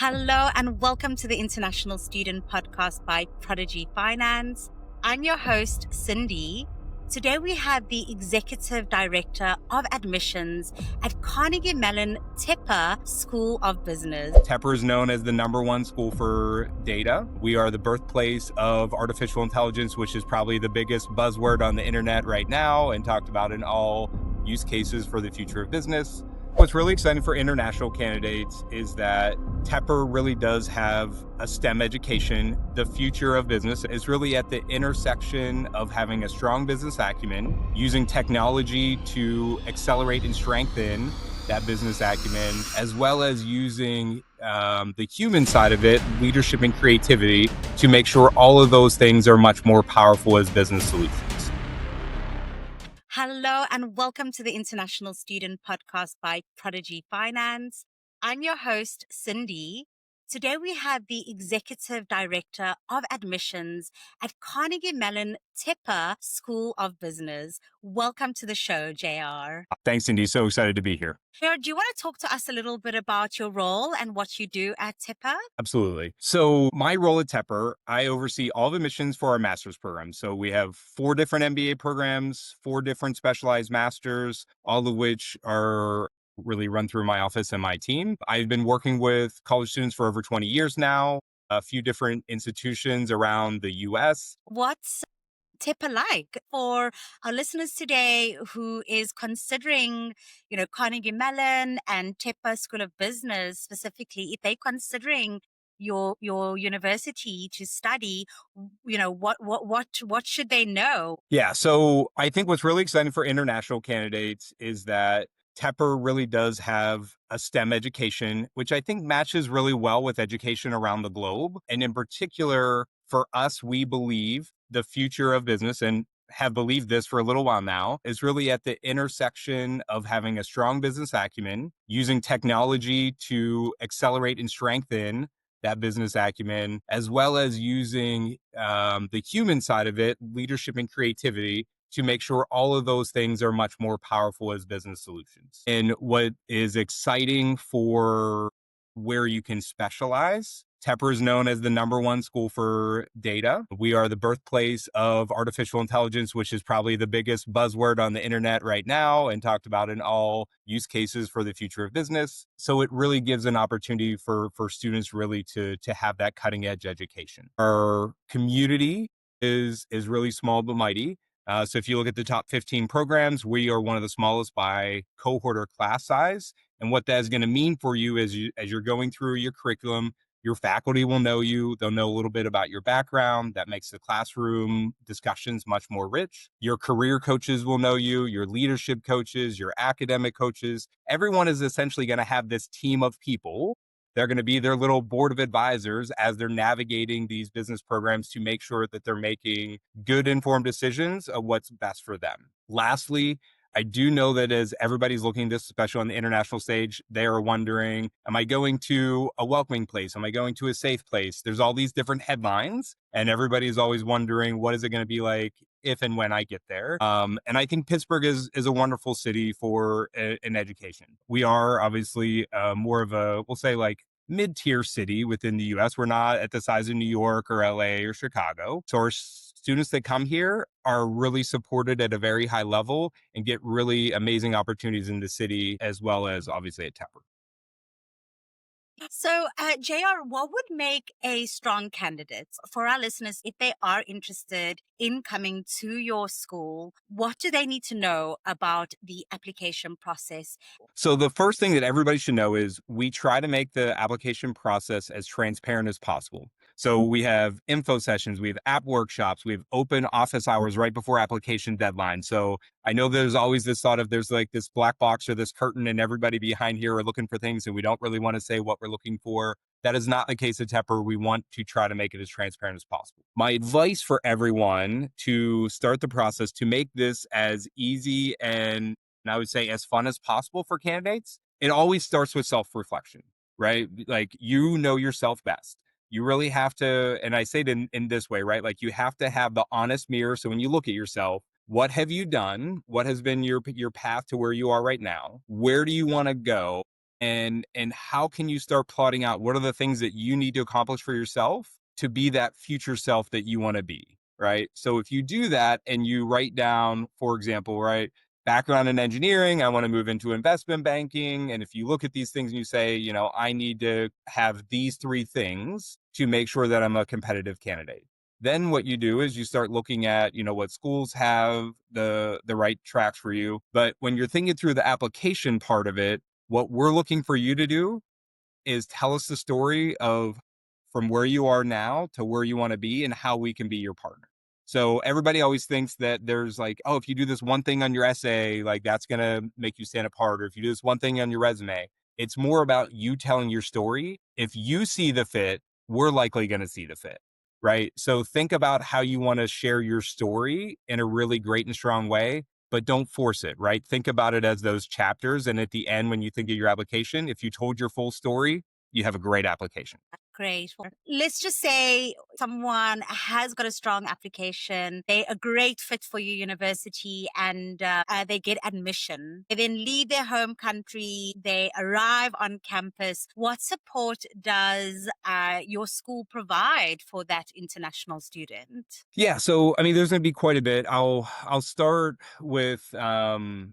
Hello and welcome to the International Student Podcast by Prodigy Finance. I'm your host, Cyndi. Today we have the Executive Director of Admissions at Carnegie Mellon Tepper School of Business. Tepper is known as the #1 school for data. We are the birthplace of artificial intelligence, which is probably the biggest buzzword on the internet right now and talked about in all use cases for the future of business. What's really exciting for international candidates is that Tepper really does have a STEM education. The future of business is really at the intersection of having a strong business acumen, using technology to accelerate and strengthen that business acumen, as well as using the human side of it, leadership and creativity, to make sure all of those things are much more powerful as business solutions. Hello and welcome to the International Student Podcast by Prodigy Finance. I'm your host, Cyndi. Today we have the Executive Director of Admissions at Carnegie Mellon Tepper School of Business. Welcome to the show, JR. Thanks, Cindy. So excited to be here. JR, do you want to talk to us a little bit about your role and what you do at Tepper? Absolutely. So my role at Tepper, I oversee all of admissions for our master's program. So we have 4 different MBA programs, 4 different specialized masters, all of which are really run through my office and my team. I've been working with college students for over 20 years now, a few different institutions around the US. What's Tepper like for our listeners today who is considering, Carnegie Mellon and Tepper School of Business specifically, if they're considering your university to study, what should they know? Yeah, so I think what's really exciting for international candidates is that Tepper really does have a STEM education, which I think matches really well with education around the globe. And in particular, for us, we believe the future of business, and have believed this for a little while now, is really at the intersection of having a strong business acumen, using technology to accelerate and strengthen that business acumen, as well as using the human side of it, leadership and creativity, to make sure all of those things are much more powerful as business solutions. And what is exciting for where you can specialize, Tepper is known as the #1 school for data. We are the birthplace of artificial intelligence, which is probably the biggest buzzword on the internet right now and talked about in all use cases for the future of business. So it really gives an opportunity for students really to have that cutting edge education. Our community is really small but mighty. So if you look at the top 15 programs, we are one of the smallest by cohort or class size. And what that is going to mean for you as you're going through your curriculum, your faculty will know you. They'll know a little bit about your background. That makes the classroom discussions much more rich. Your career coaches will know you, your leadership coaches, your academic coaches. Everyone is essentially going to have this team of people. They're going to be their little board of advisors as they're navigating these business programs to make sure that they're making good informed decisions of what's best for them. Lastly, I do know that as everybody's looking at this, especially on the international stage, they are wondering, am I going to a welcoming place? Am I going to a safe place? There's all these different headlines, and everybody's always wondering, what is it going to be like if and when I get there? And I think Pittsburgh is a wonderful city for an education. We are obviously more of a, we'll say, like mid-tier city within the US. We're not at the size of New York or LA or Chicago. So our students that come here are really supported at a very high level and get really amazing opportunities in the city, as well as obviously at Tepper. So, JR, what would make a strong candidate for our listeners if they are interested in coming to your school? What do they need to know about the application process? So the first thing that everybody should know is we try to make the application process as transparent as possible. So we have info sessions, we have app workshops, we have open office hours right before application deadline. So I know there's always this thought of there's like this black box or this curtain and everybody behind here are looking for things and we don't really want to say what we're looking for. That is not the case at Tepper. We want to try to make it as transparent as possible. My advice for everyone to start the process to make this as easy and I would say as fun as possible for candidates, it always starts with self-reflection, right? Like, you know yourself best. You really have to, and I say it in this way, right? Like, you have to have the honest mirror. So when you look at yourself, what have you done? What has been your path to where you are right now? Where do you want to go? and how can you start plotting out what are the things that you need to accomplish for yourself to be that future self that you want to be, right? So if you do that and you write down, for example, right, background in engineering, I want to move into investment banking, and if you look at these things and you say, I need to have these three things to make sure that I'm a competitive candidate. Then what you do is you start looking at, what schools have the right tracks for you. But when you're thinking through the application part of it, what we're looking for you to do is tell us the story of from where you are now to where you want to be and how we can be your partner. So everybody always thinks that there's like, oh, if you do this one thing on your essay, like that's going to make you stand apart. Or if you do this one thing on your resume, it's more about you telling your story. If you see the fit, we're likely going to see the fit. Right. So think about how you want to share your story in a really great and strong way, but don't force it, right? Think about it as those chapters. And at the end, when you think of your application, if you told your full story, you have a great application. Great. Let's just say someone has got a strong application. They're a great fit for your university and they get admission. They then leave their home country. They arrive on campus. What support does your school provide for that international student? Yeah. So, I mean, there's going to be quite a bit. I'll start with the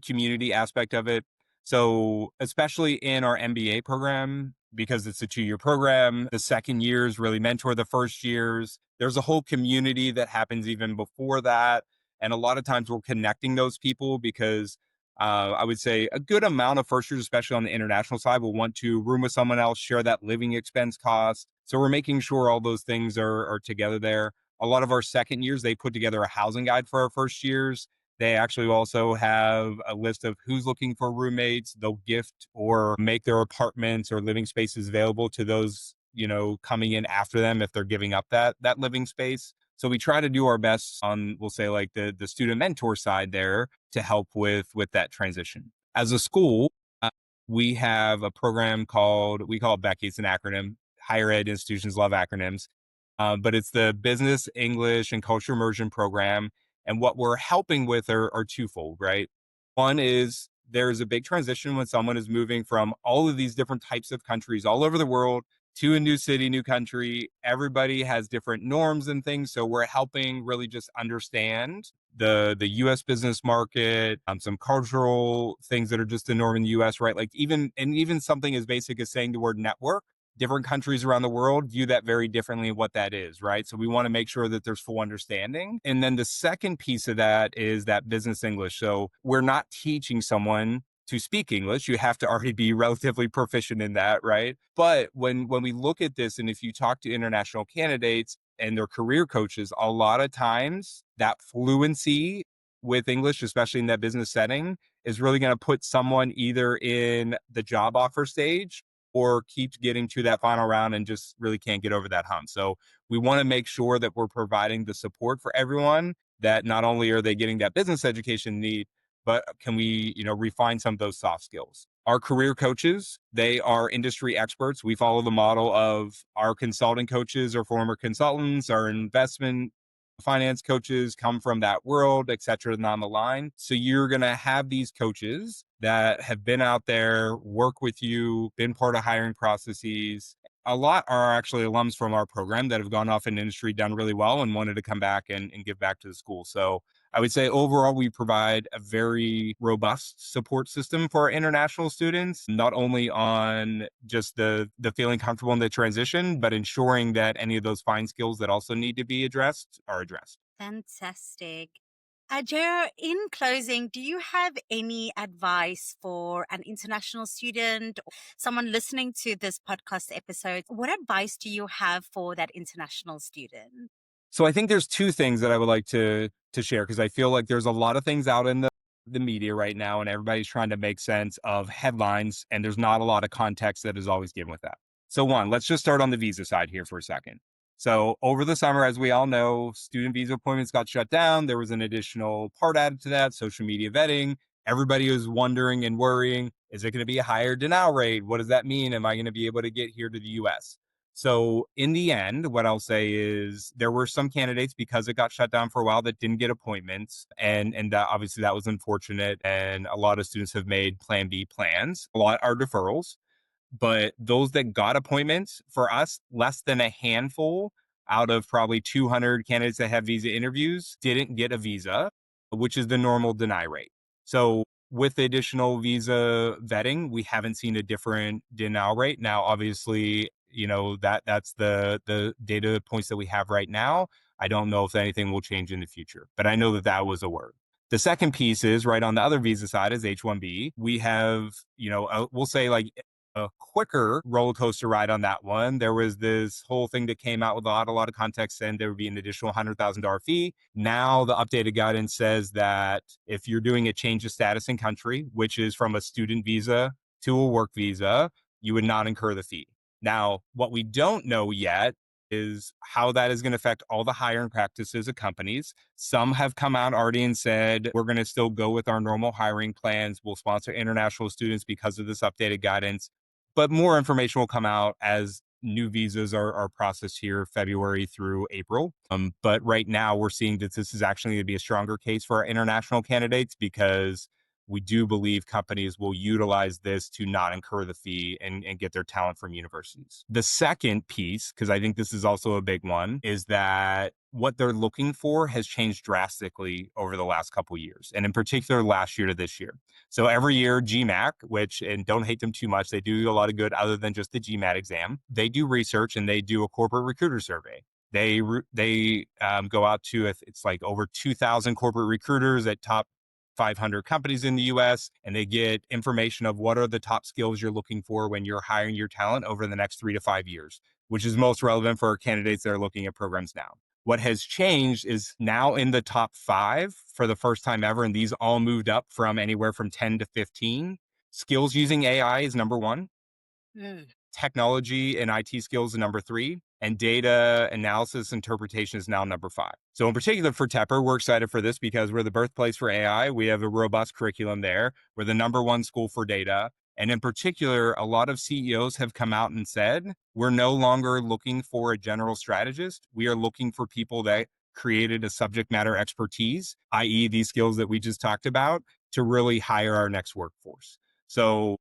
community aspect of it. So, especially in our MBA program, because it's a 2-year program, the second years really mentor the first years. There's a whole community that happens even before that. And a lot of times we're connecting those people because I would say a good amount of first years, especially on the international side, will want to room with someone else, share that living expense cost. So we're making sure all those things are together there. A lot of our second years, they put together a housing guide for our first years. They actually also have a list of who's looking for roommates. They'll gift or make their apartments or living spaces available to those, coming in after them if they're giving up that living space. So we try to do our best on, we'll say like the student mentor side there to help with that transition. As a school, we have a program we call it Becky. It's an acronym. Higher ed institutions love acronyms. But it's the Business, English, and Culture Immersion Program. And what we're helping with are twofold, right? One is there's a big transition when someone is moving from all of these different types of countries all over the world to a new city, new country. Everybody has different norms and things. So we're helping really just understand the US business market, some cultural things that are just the norm in the US, right? Like even something as basic as saying the word network, different countries around the world view that very differently what that is, right? So we want to make sure that there's full understanding. And then the second piece of that is that business English. So we're not teaching someone to speak English. You have to already be relatively proficient in that, right? But when we look at this, and if you talk to international candidates and their career coaches, a lot of times that fluency with English, especially in that business setting, is really going to put someone either in the job offer stage or keeps getting to that final round and just really can't get over that hump. So we want to make sure that we're providing the support for everyone, that not only are they getting that business education need, but can we, refine some of those soft skills. Our career coaches, they are industry experts. We follow the model of our consulting coaches or former consultants, our investment finance coaches come from that world, et cetera, down the line. So you're going to have these coaches that have been out there, work with you, been part of hiring processes. A lot are actually alums from our program that have gone off in industry, done really well, and wanted to come back and give back to the school. So I would say overall, we provide a very robust support system for our international students, not only on just the feeling comfortable in the transition, but ensuring that any of those fine skills that also need to be addressed are addressed. Fantastic. Joe, in closing, do you have any advice for an international student or someone listening to this podcast episode? What advice do you have for that international student? So I think there's two things that I would like to share because I feel like there's a lot of things out in the media right now, and everybody's trying to make sense of headlines, and there's not a lot of context that is always given with that. So one, let's just start on the visa side here for a second. So over the summer, as we all know, student visa appointments got shut down. There was an additional part added to that, social media vetting. Everybody was wondering and worrying, is it going to be a higher denial rate? What does that mean? Am I going to be able to get here to the US? So in the end, what I'll say is there were some candidates because it got shut down for a while that didn't get appointments, and that, obviously that was unfortunate. And a lot of students have made Plan B plans. A lot are deferrals, but those that got appointments for us, less than a handful out of probably 200 candidates that have visa interviews didn't get a visa, which is the normal deny rate. So with the additional visa vetting, we haven't seen a different denial rate. Now, obviously, that's the data points that we have right now. I don't know if anything will change in the future, but I know that that was a word. The second piece is right on the other visa side is H-1B. We have, we'll say like a quicker roller coaster ride on that one. There was this whole thing that came out with a lot of context, and there would be an additional $100,000 fee. Now the updated guidance says that if you're doing a change of status in country, which is from a student visa to a work visa, you would not incur the fee. Now, what we don't know yet is how that is going to affect all the hiring practices of companies. Some have come out already and said, we're going to still go with our normal hiring plans. We'll sponsor international students because of this updated guidance. But more information will come out as new visas are processed here February through April. But right now, we're seeing that this is actually going to be a stronger case for our international candidates because we do believe companies will utilize this to not incur the fee and get their talent from universities. The second piece, because I think this is also a big one, is that what they're looking for has changed drastically over the last couple of years, and in particular last year to this year. So every year, GMAC, which, and don't hate them too much, they do a lot of good other than just the GMAT exam. They do research and they do a corporate recruiter survey. They go out to, it's like over 2,000 corporate recruiters at top 500 companies in the US, and they get information of what are the top skills you're looking for when you're hiring your talent over the next 3 to 5 years, which is most relevant for candidates that are looking at programs now. What has changed is now in the top 5 for the first time ever, and these all moved up from anywhere from 10 to 15. Skills using AI is number 1. Mm. Technology and IT skills is number 3, and data analysis interpretation is now number 5. So in particular for Tepper, we're excited for this because we're the birthplace for AI. We have a robust curriculum there. We're the number 1 school for data. And in particular, a lot of CEOs have come out and said, we're no longer looking for a general strategist. We are looking for people that created a subject matter expertise, i.e. these skills that we just talked about, to really hire our next workforce. So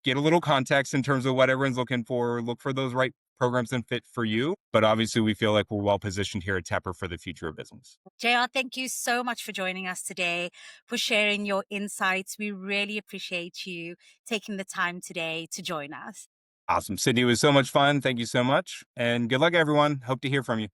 get a little context in terms of what everyone's looking for, look for those right programs and fit for you. But obviously, we feel like we're well positioned here at Tepper for the future of business. JR, thank you so much for joining us today, for sharing your insights. We really appreciate you taking the time today to join us. Awesome. Cyndi, it was so much fun. Thank you so much. And good luck, everyone. Hope to hear from you.